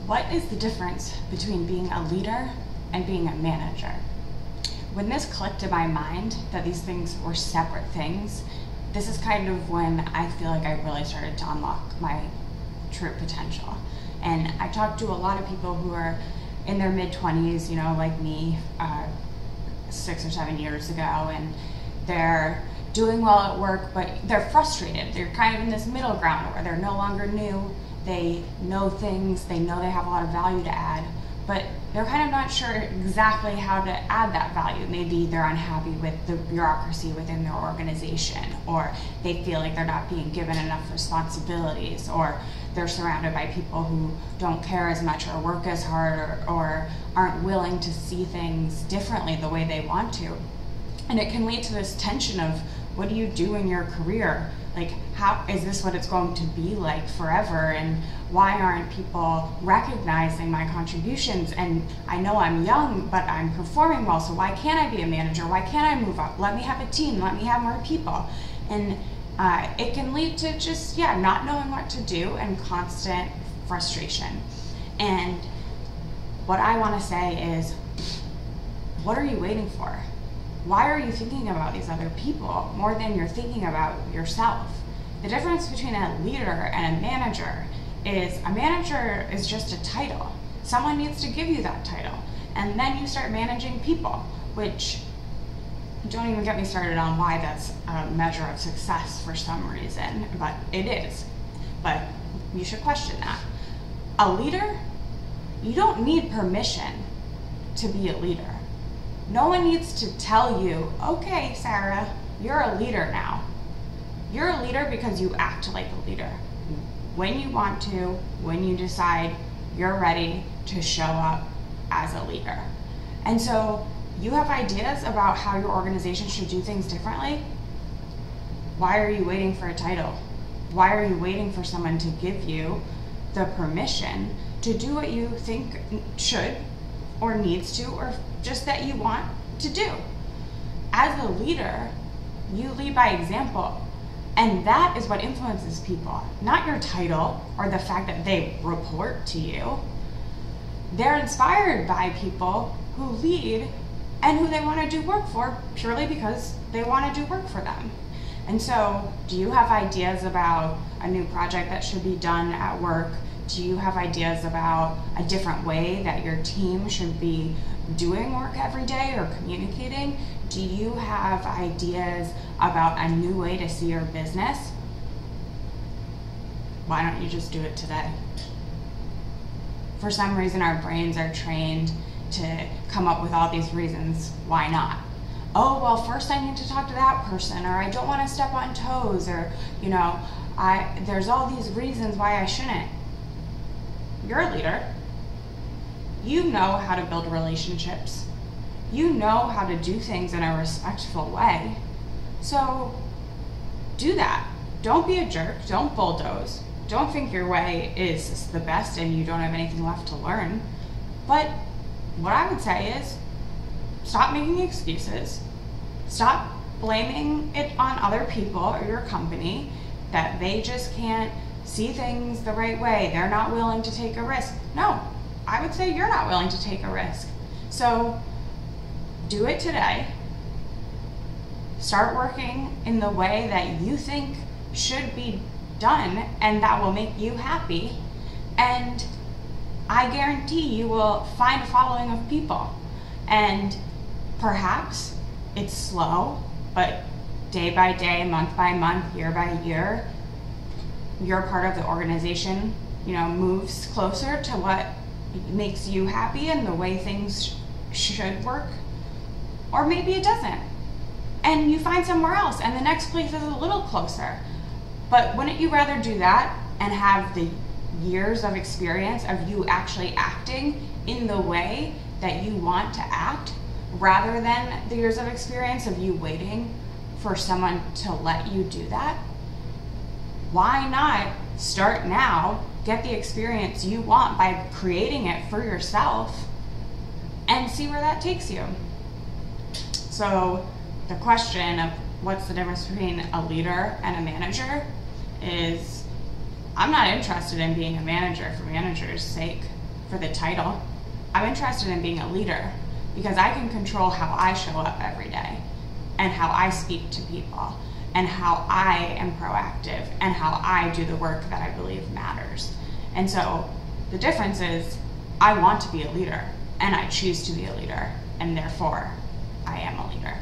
What is the difference between being a leader and being a manager? When this clicked in my mind that these things were separate things, this is kind of when I feel like I really started to unlock my true potential. And I talked to a lot of people who are in their mid-20s, like me, 6 or 7 years ago, and they're doing well at work, but they're frustrated. They're kind of in this middle ground where they're no longer new. They know things, they know they have a lot of value to add, but they're kind of not sure exactly how to add that value. Maybe they're unhappy with the bureaucracy within their organization, or they feel like they're not being given enough responsibilities, or they're surrounded by people who don't care as much or work as hard or aren't willing to see things differently the way they want to. And it can lead to this tension of, what do you do in your career? Like, how is this what it's going to be like forever? And why aren't people recognizing my contributions? And I know I'm young, but I'm performing well, so why can't I be a manager? Why can't I move up? Let me have a team, let me have more people. And it can lead to just, not knowing what to do and constant frustration. And what I want to say is, what are you waiting for? Why are you thinking about these other people more than you're thinking about yourself? The difference between a leader and a manager is just a title. Someone needs to give you that title. And then you start managing people, which, don't even get me started on why that's a measure of success for some reason, but it is. But you should question that. A leader, you don't need permission to be a leader. No one needs to tell you, okay, Sarah, you're a leader now. You're a leader because you act like a leader. When you want to, when you decide you're ready to show up as a leader. And so you have ideas about how your organization should do things differently. Why are you waiting for a title? Why are you waiting for someone to give you the permission to do what you think should or needs to, or just that you want to do? As a leader, you lead by example. And that is what influences people, not your title or the fact that they report to you. They're inspired by people who lead and who they want to do work for purely because they want to do work for them. And so, do you have ideas about a new project that should be done at work? Do you have ideas about a different way that your team should be doing work every day or communicating? Do you have ideas about a new way to see your business? Why don't you just do it today? For some reason, our brains are trained to come up with all these reasons why not. Oh, well, first I need to talk to that person, or I don't want to step on toes, or, there's all these reasons why I shouldn't. You're a leader. You know how to build relationships. You know how to do things in a respectful way. So do that. Don't be a jerk. Don't bulldoze. Don't think your way is the best and you don't have anything left to learn. But what I would say is, stop making excuses. Stop blaming it on other people or your company that they just can't see things the right way. They're not willing to take a risk. No, I would say you're not willing to take a risk. So do it today. Start working in the way that you think should be done and that will make you happy. And I guarantee you will find a following of people. And perhaps it's slow, but day by day, month by month, year by year, your part of the organization, moves closer to what makes you happy and the way things should work. Or maybe it doesn't. And you find somewhere else and the next place is a little closer. But wouldn't you rather do that and have the years of experience of you actually acting in the way that you want to act, rather than the years of experience of you waiting for someone to let you do that? Why not start now, get the experience you want by creating it for yourself, and see where that takes you? So the question of what's the difference between a leader and a manager is, I'm not interested in being a manager for manager's sake. for the title. I'm interested in being a leader because I can control how I show up every day and how I speak to people and how I am proactive and how I do the work that I believe matters. And so the difference is I want to be a leader and I choose to be a leader, and therefore I am a leader.